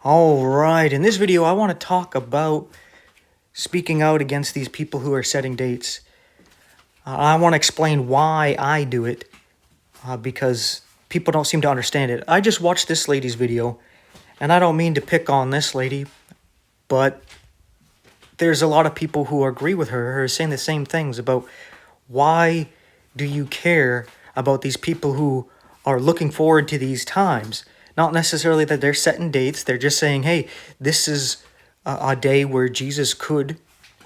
All right, in this video, I want to talk about speaking out against these people who are setting dates. I want to explain why I do it, because people don't seem to understand it. I just watched this lady's video, and I don't mean to pick on this lady, but there's a lot of people who agree with her, who are saying the same things about why do you care about these people who are looking forward to these times. Not necessarily that they're setting dates, they're just saying, hey, this is a day where Jesus could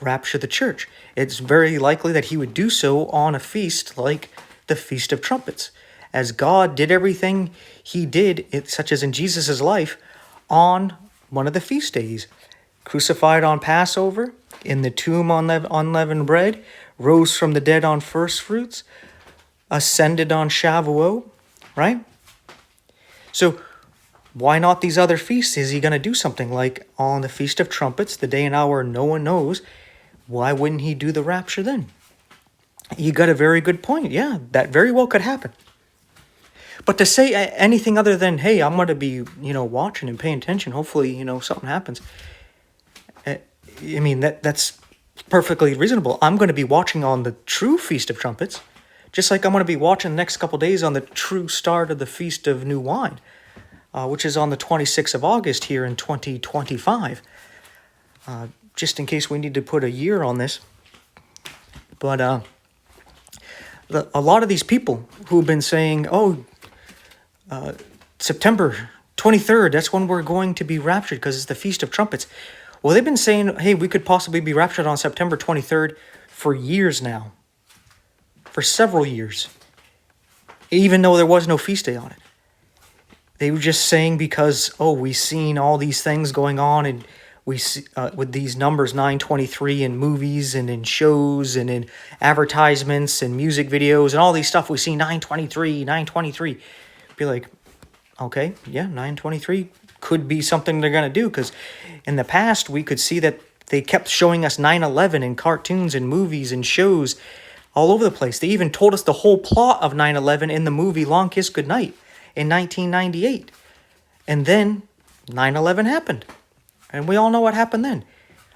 rapture the church. It's very likely that he would do so on a feast like the Feast of Trumpets, as God did everything he did, such as in Jesus' life, on one of the feast days. Crucified on Passover, in the tomb on unleavened bread, rose from the dead on first fruits, ascended on Shavuot, right? So why not these other feasts? Is he going to do something like on the Feast of Trumpets, the day and hour no one knows? Why wouldn't he do the rapture then? You got a very good point. Yeah, that very well could happen. But to say anything other than, hey, I'm going to be, watching and paying attention, hopefully, something happens. I mean, that's perfectly reasonable. I'm going to be watching on the true Feast of Trumpets, just like I'm going to be watching the next couple days on the true start of the Feast of New Wine, which is on the 26th of August here in 2025. Just in case we need to put a year on this. But a lot of these people who've been saying, September 23rd, that's when we're going to be raptured because it's the Feast of Trumpets. Well, they've been saying, hey, we could possibly be raptured on September 23rd for years now. For several years. Even though there was no feast day on it. They were just saying because, we've seen all these things going on, and we see, with these numbers 923 in movies and in shows and in advertisements and music videos and all these stuff. We see 923. Be like, okay, yeah, 923 could be something they're going to do, because in the past we could see that they kept showing us 9/11 in cartoons and movies and shows all over the place. They even told us the whole plot of 9/11 in the movie Long Kiss Goodnight in 1998. And then 9/11 happened. And we all know what happened then,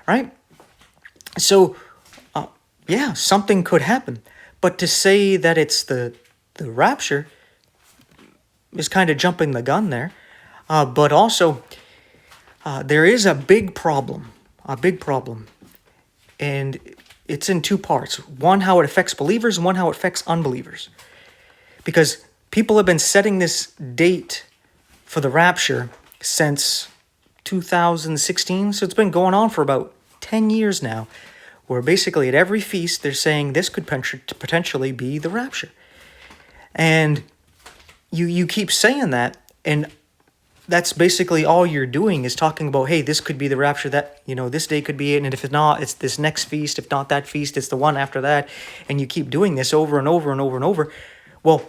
right? So, yeah, something could happen. But to say that it's the rapture is kind of jumping the gun there. But also, there is a big problem. And it's in two parts. One, how it affects believers, and one, how it affects unbelievers. Because people have been setting this date for the rapture since 2016. So it's been going on for about 10 years now, where basically at every feast they're saying this could potentially be the rapture. And you keep saying that, and that's basically all you're doing is talking about, hey, this could be the rapture, that, this day could be it, and if it's not, it's this next feast. If not that feast, it's the one after that. And you keep doing this over and over and over and over. Well,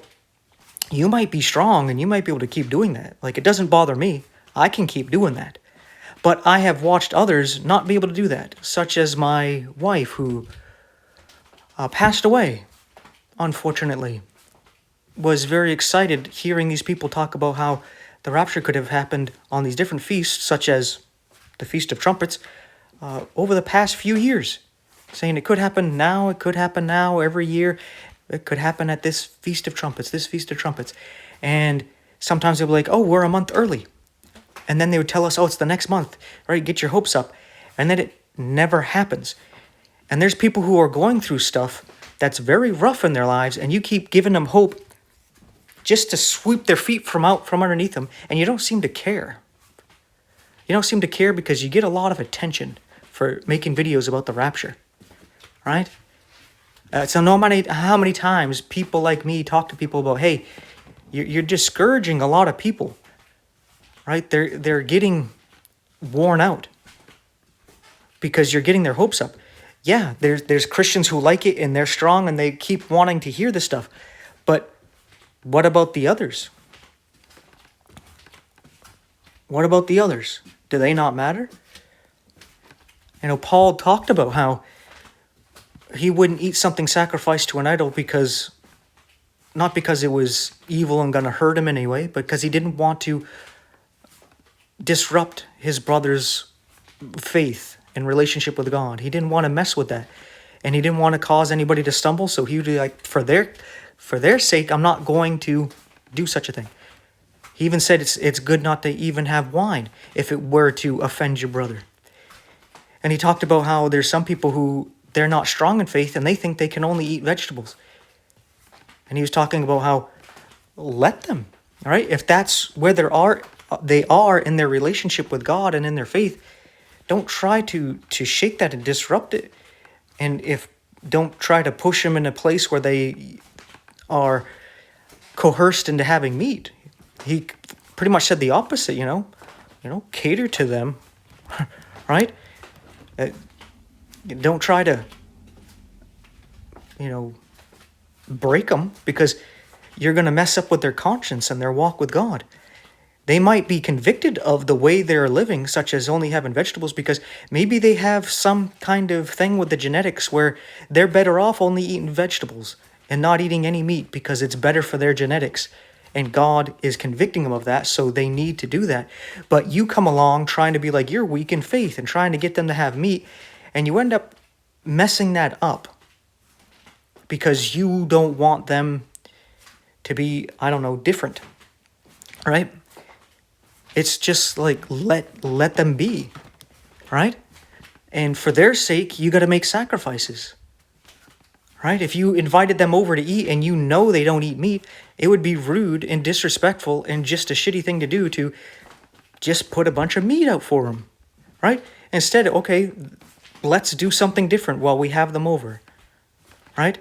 you might be strong and you might be able to keep doing that. Like, it doesn't bother me. I can keep doing that. But I have watched others not be able to do that, such as my wife, who passed away, unfortunately. Was very excited hearing these people talk about how the rapture could have happened on these different feasts, such as the Feast of Trumpets, over the past few years. Saying it could happen now, every year. It could happen at this Feast of Trumpets, And sometimes they'll be like, we're a month early. And then they would tell us, it's the next month, right? Get your hopes up. And then it never happens. And there's people who are going through stuff that's very rough in their lives, and you keep giving them hope just to sweep their feet from underneath them, and you don't seem to care. You don't seem to care because you get a lot of attention for making videos about the rapture, right? So no matter how many times people like me talk to people about, hey, you're discouraging a lot of people, right? They're getting worn out because you're getting their hopes up. Yeah, there's Christians who like it and they're strong and they keep wanting to hear this stuff. But what about the others? What about the others? Do they not matter? Paul talked about how he wouldn't eat something sacrificed to an idol because, not because it was evil and going to hurt him anyway, but because he didn't want to disrupt his brother's faith and relationship with God. He didn't want to mess with that. And he didn't want to cause anybody to stumble. So he would be like, for their sake, I'm not going to do such a thing. He even said it's good not to even have wine if it were to offend your brother. And he talked about how there's some people who they're not strong in faith and they think they can only eat vegetables. And he was talking about how let them, all right? If that's where they are in their relationship with God and in their faith, don't try to shake that and disrupt it. And don't try to push them in a place where they are coerced into having meat. He pretty much said the opposite, cater to them, right? Don't try to, break them, because you're going to mess up with their conscience and their walk with God. They might be convicted of the way they're living, such as only having vegetables, because maybe they have some kind of thing with the genetics where they're better off only eating vegetables and not eating any meat because it's better for their genetics. And God is convicting them of that, so they need to do that. But you come along trying to be like, you're weak in faith and trying to get them to have meat, and you end up messing that up because you don't want them to be, different, right? It's just like, let them be, right? And for their sake, you got to make sacrifices, right? If you invited them over to eat and they don't eat meat, it would be rude and disrespectful and just a shitty thing to do to just put a bunch of meat out for them, right? Instead, okay, let's do something different while we have them over, right?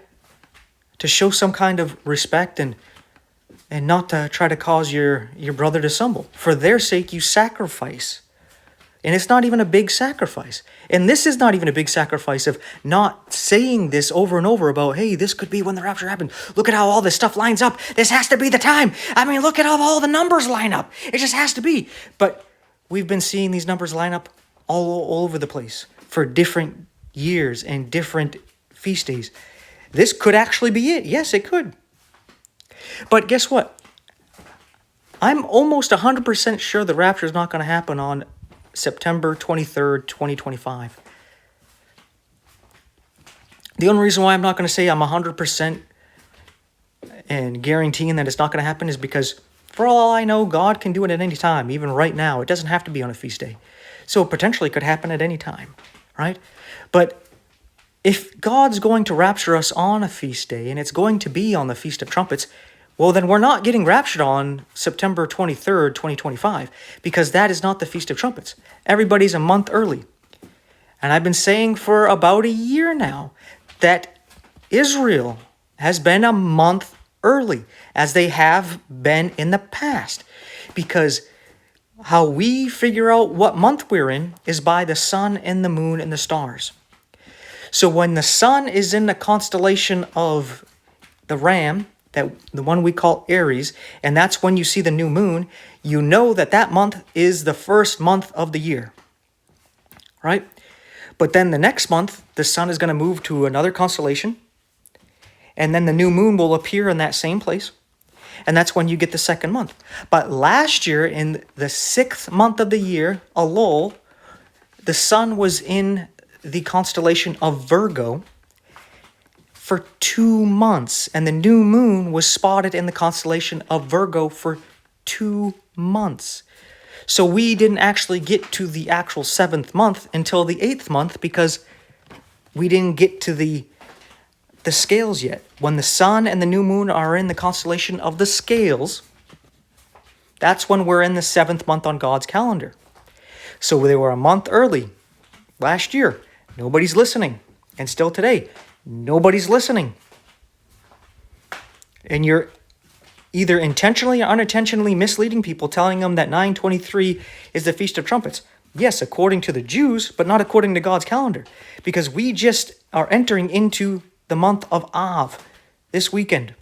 To show some kind of respect and not to try to cause your brother to stumble. For their sake, you sacrifice. And it's not even a big sacrifice. And this is not even a big sacrifice of not saying this over and over about, hey, this could be when the rapture happened. Look at how all this stuff lines up. This has to be the time. Look at how all the numbers line up. It just has to be. But we've been seeing these numbers line up all over the place for different years and different feast days. This could actually be it. Yes, it could. But guess what? I'm almost 100% sure the rapture is not going to happen on September 23rd, 2025. The only reason why I'm not going to say I'm 100% and guaranteeing that it's not going to happen is because, for all I know, God can do it at any time, even right now. It doesn't have to be on a feast day. So it potentially could happen at any time, right? But if God's going to rapture us on a feast day, and it's going to be on the Feast of Trumpets, well, then we're not getting raptured on September 23rd, 2025, because that is not the Feast of Trumpets. Everybody's a month early. And I've been saying for about a year now that Israel has been a month early, as they have been in the past. Because how we figure out what month we're in is by the sun and the moon and the stars. So when the sun is in the constellation of the Ram, the one we call Aries, and that's when you see the new moon, you know that month is the first month of the year, right? But then the next month, the sun is going to move to another constellation, and then the new moon will appear in that same place, and that's when you get the second month. But last year, in the 6th month of the year, Elul, the sun was in the constellation of Virgo for 2 months, and the new moon was spotted in the constellation of Virgo for 2 months. So we didn't actually get to the actual 7th month until the 8th month, because we didn't get to the scales yet. When the sun and the new moon are in the constellation of the scales, that's when we're in the 7th month on God's calendar. So they were a month early last year. Nobody's listening. And still today, nobody's listening. And you're either intentionally or unintentionally misleading people, telling them that 9/23 is the Feast of Trumpets. Yes, according to the Jews, but not according to God's calendar. Because we just are entering into the month of Av this weekend.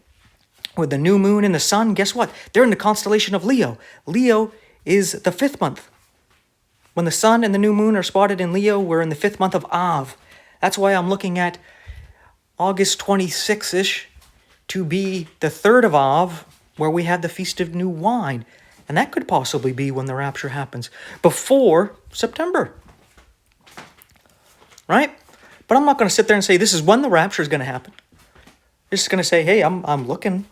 With the new moon and the sun, guess what? They're in the constellation of Leo. Leo is the 5th month. When the sun and the new moon are spotted in Leo, we're in the 5th month of Av. That's why I'm looking at August 26th-ish to be the 3rd of Av, where we have the Feast of New Wine. And that could possibly be when the rapture happens, before September. Right? But I'm not going to sit there and say this is when the rapture is going to happen. I'm just going to say, hey, I'm looking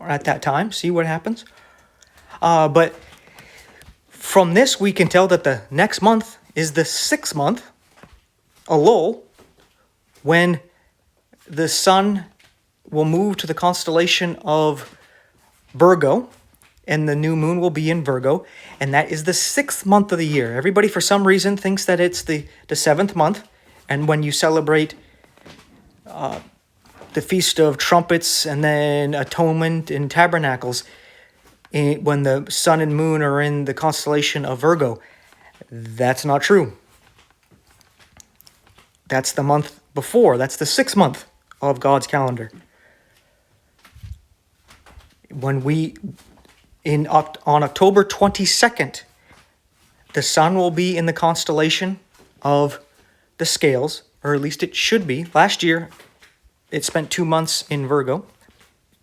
at that time, see what happens. But from this, we can tell that the next month is the 6th month, Elul, when the sun will move to the constellation of Virgo, and the new moon will be in Virgo, and that is the 6th month of the year. Everybody, for some reason, thinks that it's the 7th month, and when you celebrate the Feast of Trumpets and then Atonement and Tabernacles, when the sun and moon are in the constellation of Virgo, that's not true. That's the month before. That's the 6th month of God's calendar. When on October 22nd, the sun will be in the constellation of the scales, or at least it should be. Last year, it spent 2 months in Virgo,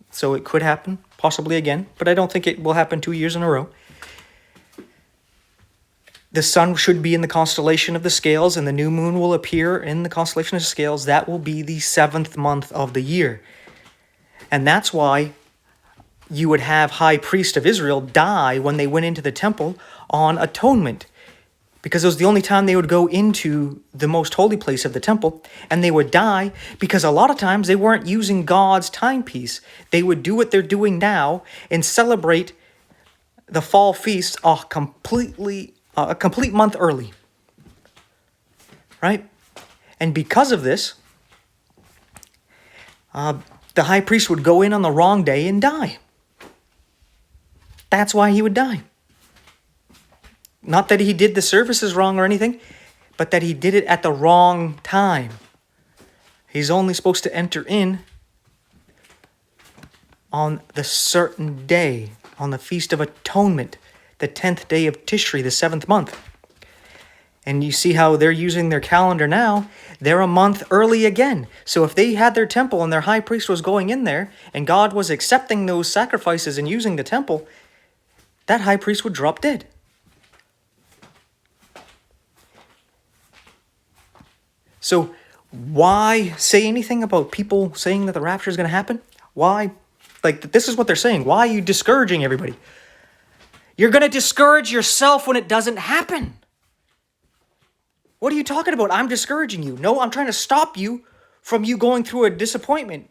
so it could happen, possibly again, but I don't think it will happen 2 years in a row. The sun should be in the constellation of the scales, and the new moon will appear in the constellation of the scales. That will be the 7th month of the year. And that's why you would have high priest of Israel die when they went into the temple on atonement, because it was the only time they would go into the most holy place of the temple, and they would die because a lot of times they weren't using God's timepiece. They would do what they're doing now and celebrate the fall feast a complete month early, right? And because of this, the high priest would go in on the wrong day and die. That's why he would die. Not that he did the services wrong or anything, but that he did it at the wrong time. He's only supposed to enter in on the certain day, on the Feast of Atonement, the 10th day of Tishri, the 7th month. And you see how they're using their calendar now. They're a month early again. So if they had their temple and their high priest was going in there and God was accepting those sacrifices and using the temple, that high priest would drop dead. So why say anything about people saying that the rapture is going to happen? Why? Like, this is what they're saying. Why are you discouraging everybody? You're going to discourage yourself when it doesn't happen. What are you talking about? I'm discouraging you. No, I'm trying to stop you from you going through a disappointment.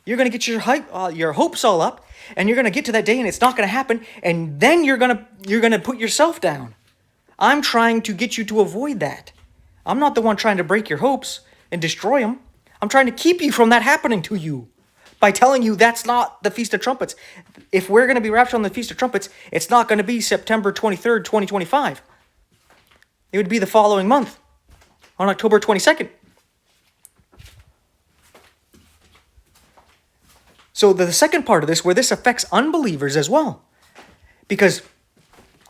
You're going to get your hopes all up, and you're going to get to that day and it's not going to happen, and then you're going to put yourself down. I'm trying to get you to avoid that. I'm not the one trying to break your hopes and destroy them. I'm trying to keep you from that happening to you by telling you that's not the Feast of Trumpets. If we're going to be raptured on the Feast of Trumpets, it's not going to be September 23rd, 2025. It would be the following month, on October 22nd. So the second part of this, where this affects unbelievers as well. Because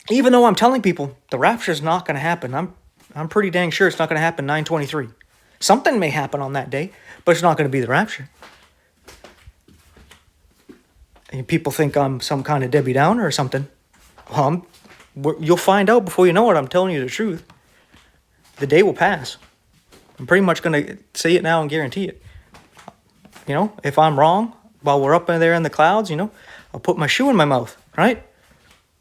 even though I'm telling people the rapture is not going to happen, I'm pretty dang sure it's not going to happen 9/23. Something may happen on that day, but it's not going to be the rapture. And people think I'm some kind of Debbie Downer or something. You'll find out before you know it. I'm telling you the truth. The day will pass. I'm pretty much going to say it now and guarantee it. You know, if I'm wrong, while we're up there in the clouds, I'll put my shoe in my mouth, right?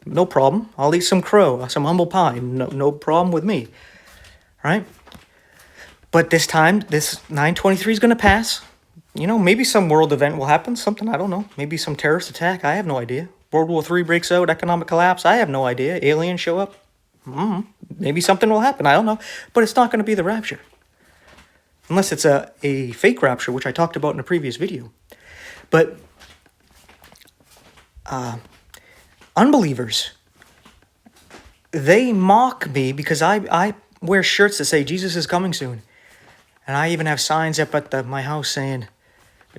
No problem. I'll eat some crow, some humble pie. No problem with me, right? But this time, this 9/23 is going to pass. Maybe some world event will happen, something, I don't know. Maybe some terrorist attack, I have no idea. World War III breaks out, economic collapse, I have no idea. Aliens show up. Maybe something will happen, I don't know. But it's not going to be the rapture. Unless it's a fake rapture, which I talked about in a previous video. But unbelievers, they mock me because I wear shirts that say Jesus is coming soon. And I even have signs up at my house saying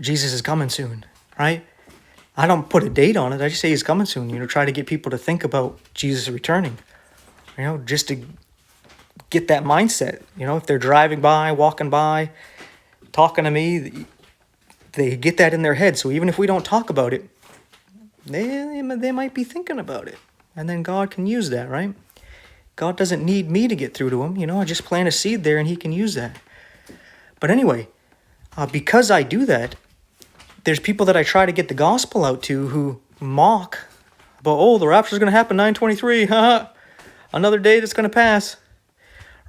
Jesus is coming soon, right? I don't put a date on it. I just say he's coming soon, try to get people to think about Jesus returning, just to get that mindset. If they're driving by, walking by, talking to me, they get that in their head. So even if we don't talk about it, they might be thinking about it. and then God can use that, right? God doesn't need me to get through to him. I just plant a seed there and he can use that. But anyway, because I do that, there's people that I try to get the gospel out to who mock about, the rapture's going to happen 9/23, another day that's going to pass,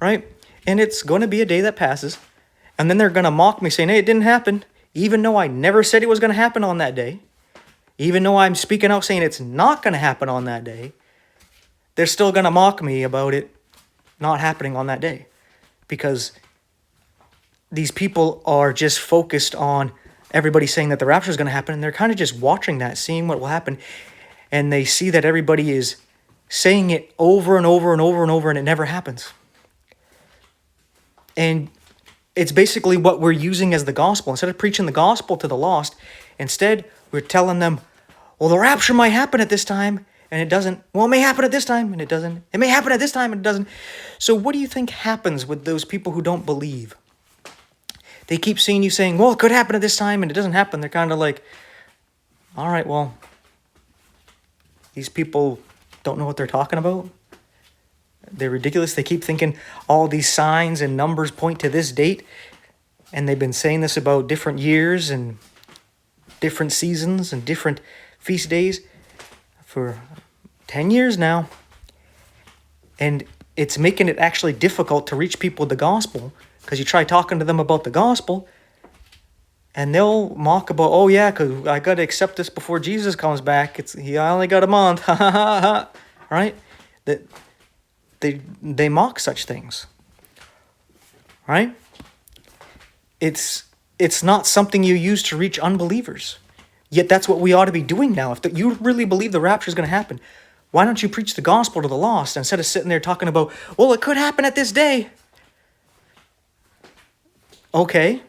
right? And it's going to be a day that passes. And then they're going to mock me saying, hey, it didn't happen, even though I never said it was going to happen on that day. Even though I'm speaking out saying it's not going to happen on that day, they're still going to mock me about it not happening on that day. Because these people are just focused on everybody saying that the rapture is going to happen, and they're kind of just watching that, seeing what will happen. And they see that everybody is saying it over and over and over and over, and it never happens. And it's basically what we're using as the gospel. Instead of preaching the gospel to the lost, instead we're telling them, the rapture might happen at this time, and it doesn't. Well, it may happen at this time, and it doesn't. It may happen at this time, and it doesn't. So what do you think happens with those people who don't believe? They keep seeing you saying, it could happen at this time, and it doesn't happen. They're kind of like, all right, these people don't know what they're talking about. They're ridiculous. They keep thinking all these signs and numbers point to this date, and they've been saying this about different years and different seasons and different feast days for 10 years now. And it's making it actually difficult to reach people with the gospel, because you try talking to them about the gospel and they'll mock about, because I got to accept this before Jesus comes back. I only got a month. Right? That they mock such things. Right? It's not something you use to reach unbelievers. Yet that's what we ought to be doing now. If you really believe the rapture is going to happen, why don't you preach the gospel to the lost instead of sitting there talking about, it could happen at this day? Okay.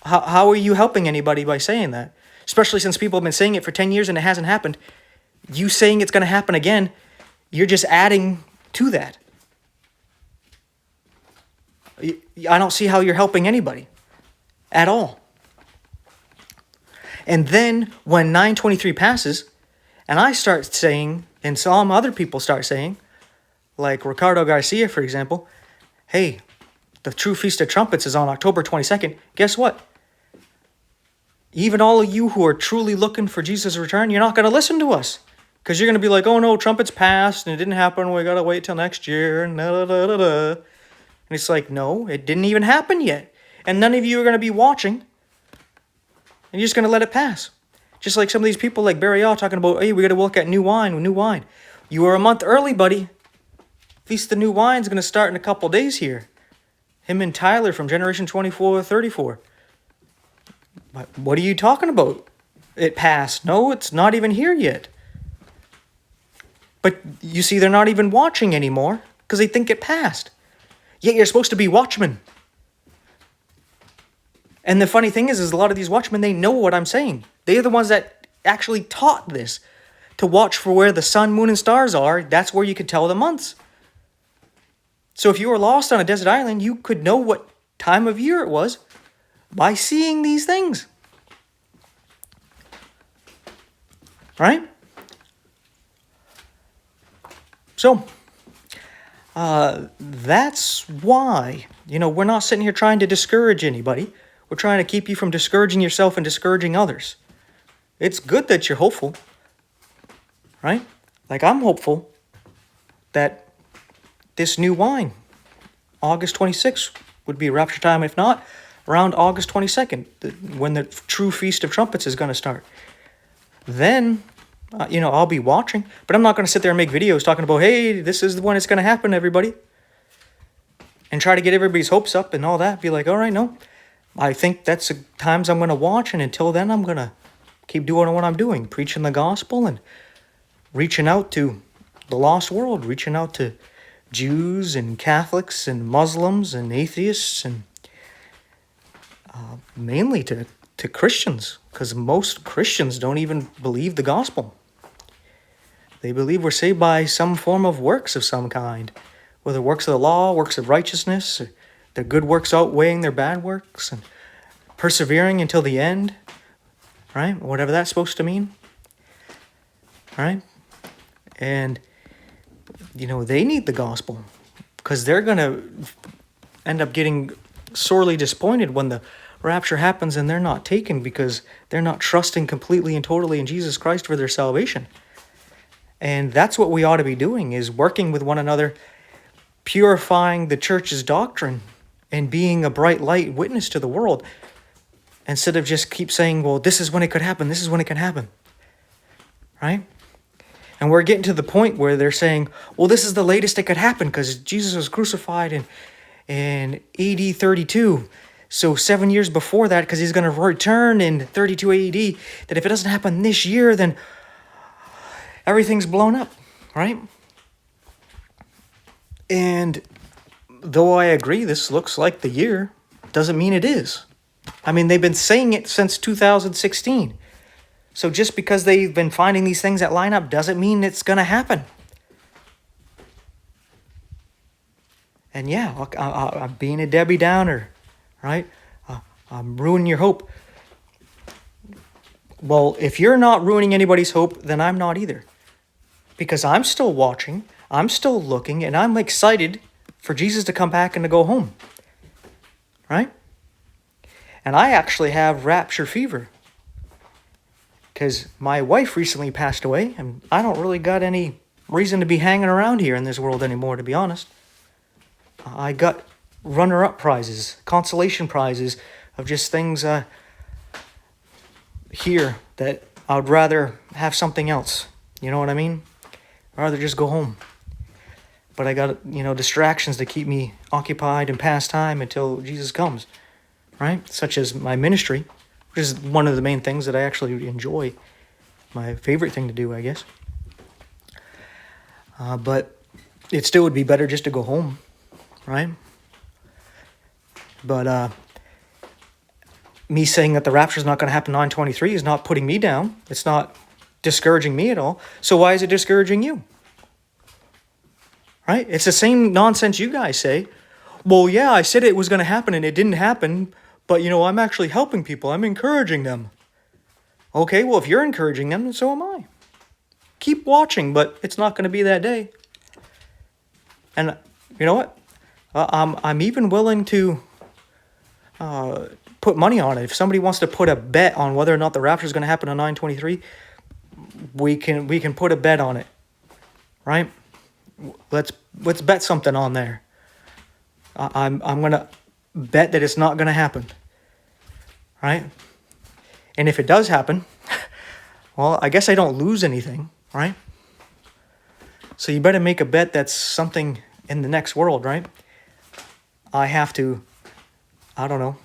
How are you helping anybody by saying that? Especially since people have been saying it for 10 years and it hasn't happened. You saying it's going to happen again, you're just adding to that. I don't see how you're helping anybody at all. And then when 9/23 passes, and I start saying, and some other people start saying, like Ricardo Garcia, for example, hey, the true Feast of Trumpets is on October 22nd. Guess what? Even all of you who are truly looking for Jesus' return, you're not going to listen to us. Because you're going to be like, no, trumpets passed, and it didn't happen. We got to wait till next year, and da-da-da-da-da. And it's like, no, it didn't even happen yet. And none of you are going to be watching. And you're just going to let it pass. Just like some of these people like Barrial talking about, hey, we got to look at new wine. You were a month early, buddy. Feast of New Wine's going to start in a couple days here. Him and Tyler from Generation 24-34. What are you talking about? It passed. No, it's not even here yet. But you see, they're not even watching anymore because they think it passed. Yet you're supposed to be watchmen. And the funny thing is a lot of these watchmen, they know what I'm saying. They are the ones that actually taught this. To watch for where the sun, moon, and stars are. That's where you could tell the months. So if you were lost on a desert island, you could know what time of year it was by seeing these things. Right? So, that's why, we're not sitting here trying to discourage anybody. We're trying to keep you from discouraging yourself and discouraging others. It's good that you're hopeful. Right? Like I'm hopeful that this new wine, August 26th, would be rapture time. If not, around August 22nd, when the true Feast of Trumpets is going to start. Then, I'll be watching. But I'm not going to sit there and make videos talking about, hey, this is when it's going to happen, everybody. And try to get everybody's hopes up and all that. Be like, all right, no. I think that's the times I'm going to watch. And until then, I'm going to keep doing what I'm doing. Preaching the gospel and reaching out to the lost world. Reaching out to Jews and Catholics and Muslims and atheists and mainly to Christians, because most Christians don't even believe the gospel. They believe we're saved by some form of works of some kind, whether works of the law, works of righteousness, or their good works outweighing their bad works, and persevering until the end, right? Whatever that's supposed to mean, right? And, they need the gospel because they're going to end up getting sorely disappointed when the rapture happens and they're not taken because they're not trusting completely and totally in Jesus Christ for their salvation. And that's what we ought to be doing, is working with one another, purifying the church's doctrine and being a bright light witness to the world, instead of just keep saying, well, this is when it could happen, this is when it can happen, right? And we're getting to the point where they're saying, well, this is the latest it could happen because Jesus was crucified in AD 32. So 7 years before that, because he's going to return in 32 AD, that if it doesn't happen this year, then everything's blown up, right? And though I agree this looks like the year, doesn't mean it is. I mean, they've been saying it since 2016. So just because they've been finding these things that line up doesn't mean it's going to happen. And yeah, I'm being a Debbie Downer, right? I'm ruining your hope. Well, if you're not ruining anybody's hope, then I'm not either. Because I'm still watching, I'm still looking, and I'm excited for Jesus to come back and to go home. Right? And I actually have rapture fever. Because my wife recently passed away, and I don't really got any reason to be hanging around here in this world anymore, to be honest. I got runner-up prizes, consolation prizes of just things here that I would rather have something else. You know what I mean? I'd rather just go home. But I got, distractions to keep me occupied and pass time until Jesus comes, right? Such as my ministry, which is one of the main things that I actually enjoy. My favorite thing to do, I guess. But it still would be better just to go home, right? But me saying that the rapture is not going to happen 9/23 is not putting me down. It's not discouraging me at all. So why is it discouraging you? Right? It's the same nonsense you guys say. Well, yeah, I said it was going to happen and it didn't happen, but, I'm actually helping people. I'm encouraging them. Okay, well, if you're encouraging them, then so am I. Keep watching, but it's not going to be that day. And you know what? I'm even willing to put money on it. If somebody wants to put a bet on whether or not the rapture is going to happen on 9/23, we can put a bet on it, right? Let's bet something on there. I'm gonna bet that it's not gonna happen, right? And if it does happen, well, I guess I don't lose anything, right? So you better make a bet that's something in the next world, right? I have to, I don't know,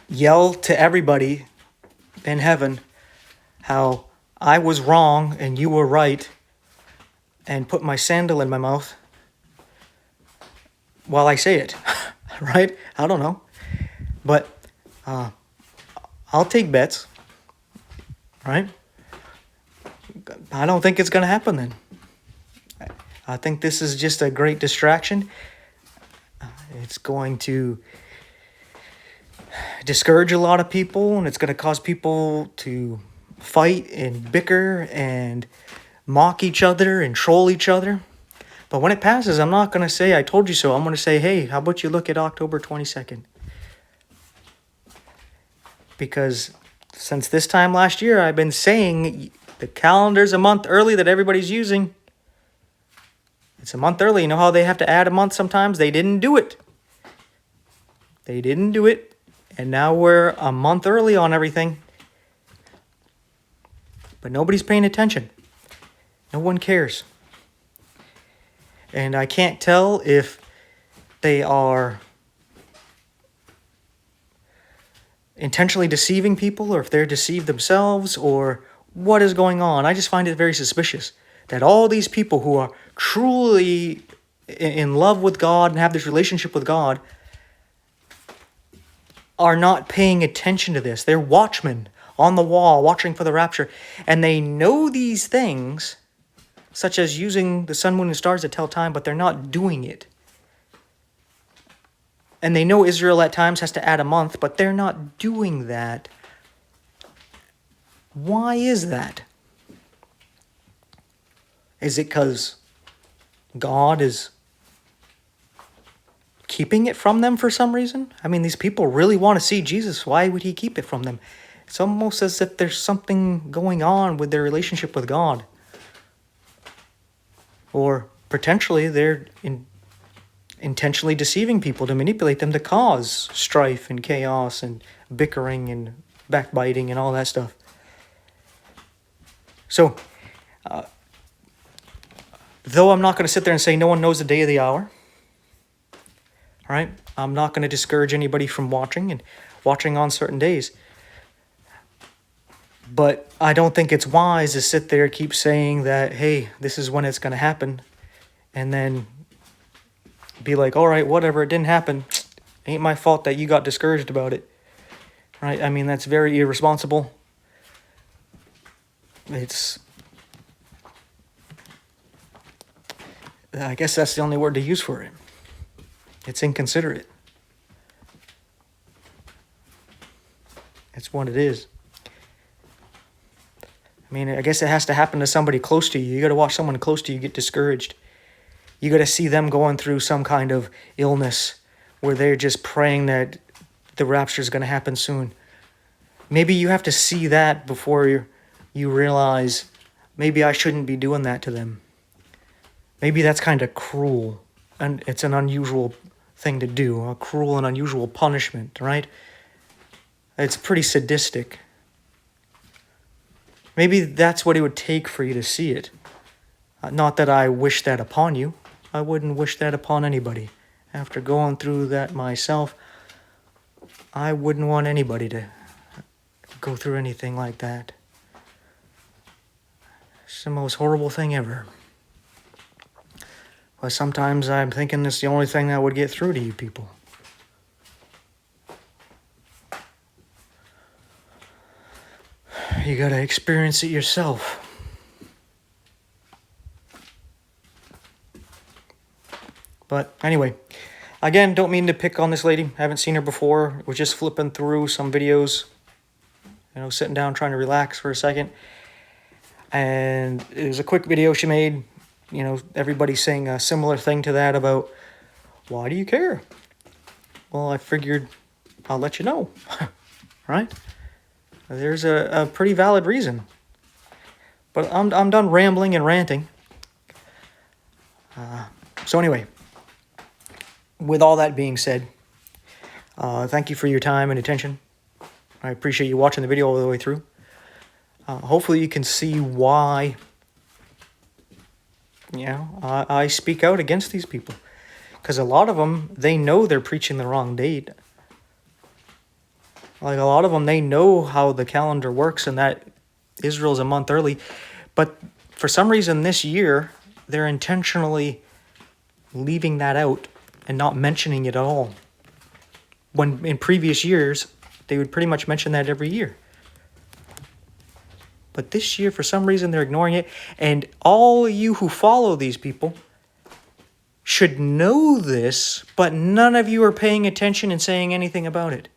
yell to everybody in heaven how I was wrong and you were right, and put my sandal in my mouth while I say it, right? I don't know. But I'll take bets, right? I don't think it's going to happen then. I think this is just a great distraction. It's going to discourage a lot of people, and it's going to cause people to fight and bicker and mock each other and troll each other. But when it passes, I'm not going to say, I told you so. I'm going to say, hey, how about you look at October 22nd? Because since this time last year, I've been saying the calendar's a month early that everybody's using. It's a month early. You know how they have to add a month sometimes? They didn't do it. They didn't do it. And now we're a month early on everything. But nobody's paying attention. No one cares. And I can't tell if they are intentionally deceiving people, or if they're deceived themselves, or what is going on. I just find it very suspicious that all these people who are truly in love with God and have this relationship with God are not paying attention to this. They're watchmen on the wall watching for the rapture, and they know these things, such as using the sun, moon, and stars to tell time, but they're not doing it. And they know Israel at times has to add a month, but they're not doing that. Why is that? Is it because God is keeping it from them for some reason? I mean, these people really want to see Jesus. Why would he keep it from them? It's almost as if there's something going on with their relationship with God. Or potentially they're intentionally deceiving people to manipulate them to cause strife and chaos and bickering and backbiting and all that stuff. So, though I'm not going to sit there and say no one knows the day or the hour, all right? I'm not going to discourage anybody from watching on certain days. But I don't think it's wise to sit there and keep saying that, hey, this is when it's going to happen, and then be like, all right, whatever, it didn't happen. Ain't my fault that you got discouraged about it. Right? I mean, that's very irresponsible. I guess that's the only word to use for it. It's inconsiderate. It's what it is. I mean, I guess it has to happen to somebody close to you. You got to watch someone close to you get discouraged. You got to see them going through some kind of illness where they're just praying that the rapture is going to happen soon. Maybe you have to see that before you realize maybe I shouldn't be doing that to them. Maybe that's kind of cruel, and it's an unusual thing to do, a cruel and unusual punishment, right? It's pretty sadistic. Maybe that's what it would take for you to see it. Not that I wish that upon you. I wouldn't wish that upon anybody. After going through that myself, I wouldn't want anybody to go through anything like that. It's the most horrible thing ever. But sometimes I'm thinking it's the only thing that would get through to you people. You gotta experience it yourself. But anyway, again, don't mean to pick on this lady. Haven't seen her before. Was just flipping through some videos, sitting down trying to relax for a second. And it was a quick video she made. Everybody's saying a similar thing to that about, why do you care? Well, I figured I'll let you know, right? There's a pretty valid reason. But I'm done rambling and ranting. So anyway, with all that being said, thank you for your time and attention. I appreciate you watching the video all the way through. Hopefully you can see why I speak out against these people. Because a lot of them, they know they're preaching the wrong date. Like a lot of them, they know how the calendar works and that Israel's a month early. But for some reason this year, they're intentionally leaving that out and not mentioning it at all. When in previous years, they would pretty much mention that every year. But this year, for some reason, they're ignoring it. And all of you who follow these people should know this, but none of you are paying attention and saying anything about it.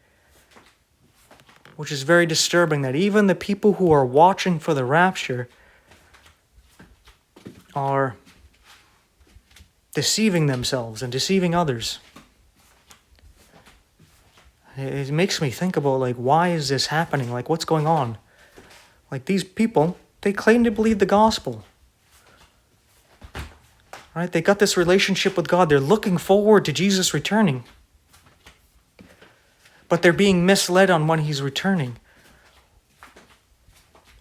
Which is very disturbing, that even the people who are watching for the rapture are deceiving themselves and deceiving others. It makes me think about, why is this happening? What's going on? These people, they claim to believe the gospel. Right? They got this relationship with God. They're looking forward to Jesus returning. But they're being misled on when he's returning.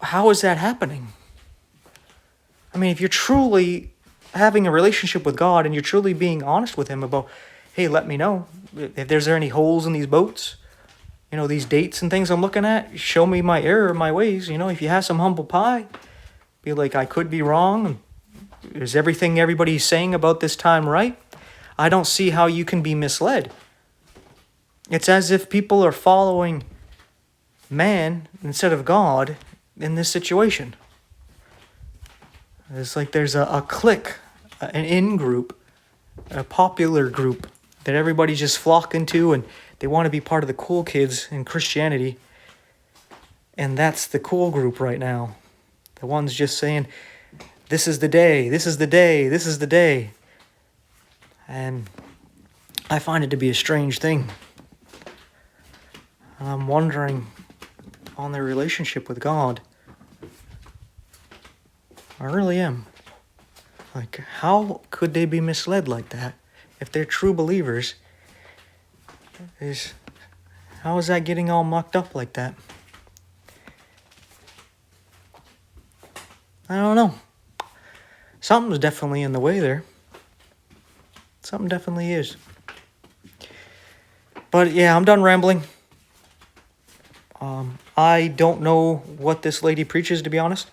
How is that happening? I mean, if you're truly having a relationship with God and you're truly being honest with him about, hey, let me know if there's any holes in these boats, these dates and things I'm looking at, show me my error, my ways. If you have some humble pie, be like, I could be wrong. Is everything everybody's saying about this time right? I don't see how you can be misled. It's as if people are following man instead of God in this situation. It's like there's a clique, an in-group, a popular group that everybody's just flocking to, and they want to be part of the cool kids in Christianity. And that's the cool group right now. The ones just saying, this is the day, this is the day, this is the day. And I find it to be a strange thing. And I'm wondering on their relationship with God. I really am. Like, how could they be misled like that? If they're true believers, how is that getting all mucked up like that? I don't know. Something's definitely in the way there. Something definitely is. But yeah, I'm done rambling. I don't know what this lady preaches, to be honest.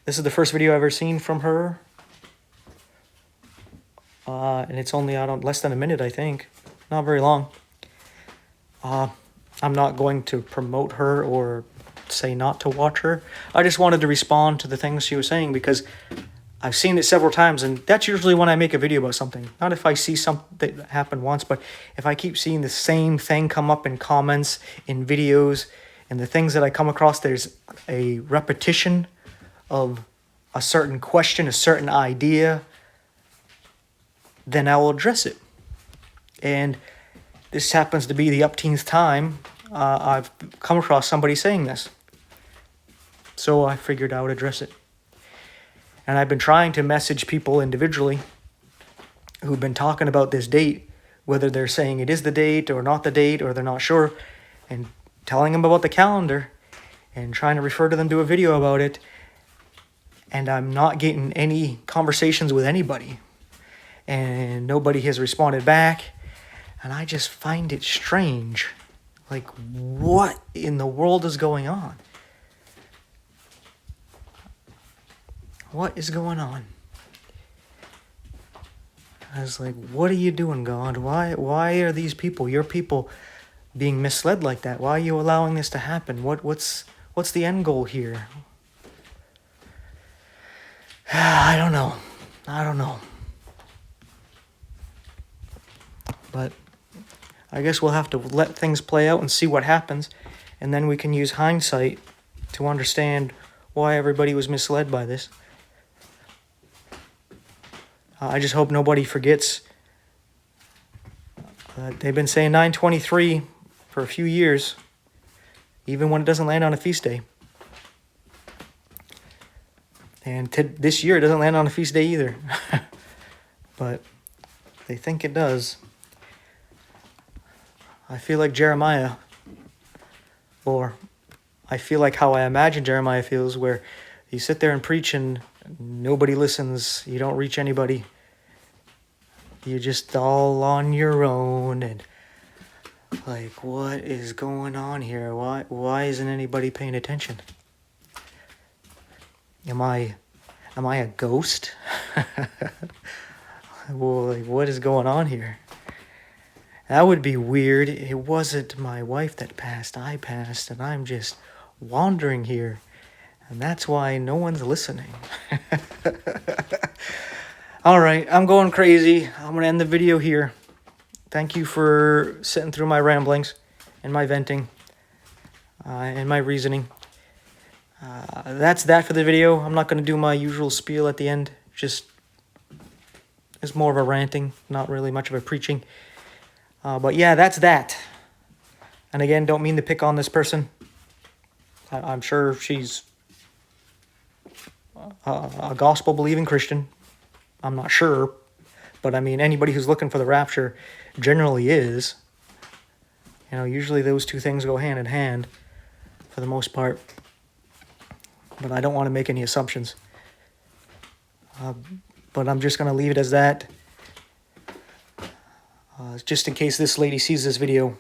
This is the first video I've ever seen from her. And it's only out on less than a minute, I think. Not very long. I'm not going to promote her or say not to watch her. I just wanted to respond to the things she was saying because I've seen it several times, and that's usually when I make a video about something. Not if I see something that happened once, but if I keep seeing the same thing come up in comments, in videos, and the things that I come across, there's a repetition of a certain question, a certain idea, then I will address it. And this happens to be the upteenth time I've come across somebody saying this. So I figured I would address it. And I've been trying to message people individually who've been talking about this date, whether they're saying it is the date or not the date, or they're not sure, and telling them about the calendar and trying to refer to them to a video about it. And I'm not getting any conversations with anybody. And nobody has responded back. And I just find it strange. Like, what in the world is going on? What is going on? I was like, what are you doing, God? Why are these people, your people, being misled like that? Why are you allowing this to happen? What's the end goal here? I don't know. But I guess we'll have to let things play out and see what happens, and then we can use hindsight to understand why everybody was misled by this. I just hope nobody forgets. They've been saying 9/23 for a few years, even when it doesn't land on a feast day. And this year it doesn't land on a feast day either. But they think it does. I feel like Jeremiah, or I feel like how I imagine Jeremiah feels, where you sit there and preach and nobody listens, you don't reach anybody, you're just all on your own, and like, what is going on here? Why isn't anybody paying attention? Am I a ghost? Well, like, what is going on here? That would be weird. It wasn't my wife that passed. I passed, and I'm just wandering here. And that's why no one's listening. All right, I'm going crazy. I'm going to end the video here. Thank you for sitting through my ramblings and my venting and my reasoning. That's that for the video. I'm not going to do my usual spiel at the end. Just, it's more of a ranting, not really much of a preaching. But yeah, that's that. And again, don't mean to pick on this person. I'm sure she's a gospel-believing Christian. I'm not sure. But I mean, anybody who's looking for the rapture generally is. You know, usually those two things go hand in hand for the most part. But I don't want to make any assumptions. But I'm just going to leave it as that. Just in case this lady sees this video,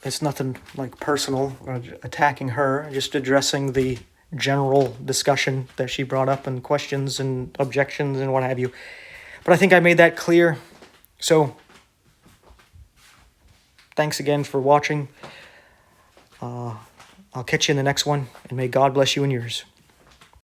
it's nothing like personal or attacking her, just addressing the general discussion that she brought up and questions and objections and what have you. But I think I made that clear. So, thanks again for watching. I'll catch you in the next one, and may God bless you and yours.